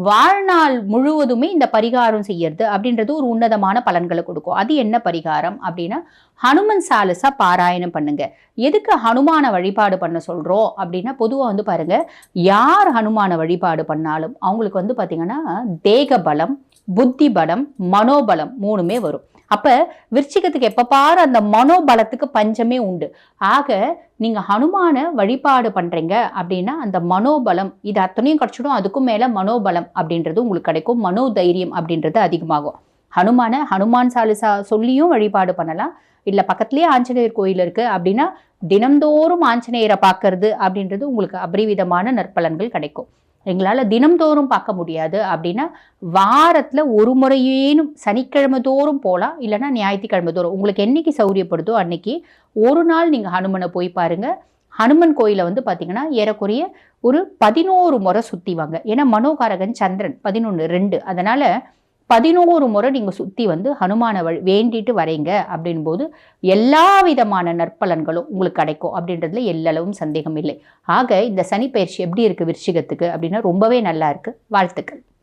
வாழ்நாள் முழுவதுமே இந்த பரிகாரம் செய்யறது அப்படின்றது ஒரு உன்னதமான பலன்களை கொடுக்கும். அது என்ன பரிகாரம் அப்படின்னா, ஹனுமன் சாலிசா பாராயணம் பண்ணுங்க. எதுக்கு ஹனுமான வழிபாடு பண்ண சொல்றோம் அப்படின்னா, பொதுவாக வந்து பாருங்க, யார் ஹனுமான வழிபாடு பண்ணாலும் அவங்களுக்கு வந்து பார்த்தீங்கன்னா தேக பலம், புத்தி பலம், மனோபலம் மூணுமே வரும். அப்ப விருச்சிகத்துக்கு எப்ப பாரு அந்த மனோபலத்துக்கு பஞ்சமே உண்டு. ஆக நீங்க ஹனுமான வழிபாடு பண்றீங்க அப்படின்னா அந்த மனோபலம் இது அத்தனையும் கிடைச்சிடும். அதுக்கும் மேல மனோபலம் அப்படின்றது உங்களுக்கு கிடைக்கும். மனோதைரியம் அப்படின்றது அதிகமாகும். ஹனுமான் சாலிசா சொல்லியும் வழிபாடு பண்ணலாம். இல்ல பக்கத்துலயே ஆஞ்சநேயர் கோயில் இருக்கு அப்படின்னா தினம்தோறும் ஆஞ்சநேயரை பார்க்கறது அப்படின்றது உங்களுக்கு அபரிவிதமான நற்பலன்கள் கிடைக்கும். எங்களால் தினம்தோறும் பார்க்க முடியாது அப்படின்னா வாரத்தில் ஒரு முறையேனும் சனிக்கிழமை தோறும் போகலாம், இல்லைன்னா ஞாயிற்றுக்கிழமை தோறும் உங்களுக்கு என்னைக்கு சௌரியப்படுதோ அன்னைக்கு ஒரு நாள் நீங்கள் ஹனுமனை போய் பாருங்க. ஹனுமன் கோயிலை வந்து பார்த்தீங்கன்னா ஏறக்குறைய ஒரு 11 முறை சுற்றி வாங்க. ஏன்னா மனோகாரகன் சந்திரன் 11 அதனால 11 முறை நீங்கள் சுற்றி வந்து ஹனுமான வேண்டிட்டு வரீங்க அப்படின் போது எல்லா விதமான நற்பலன்களும் உங்களுக்கு கிடைக்கும் அப்படின்றதுல எல்லளவும் சந்தேகம் இல்லை. ஆக இந்த சனி பயிற்சி எப்படி இருக்கு விருச்சிகத்துக்கு அப்படின்னா ரொம்பவே நல்லா இருக்கு. வாழ்த்துக்கள்.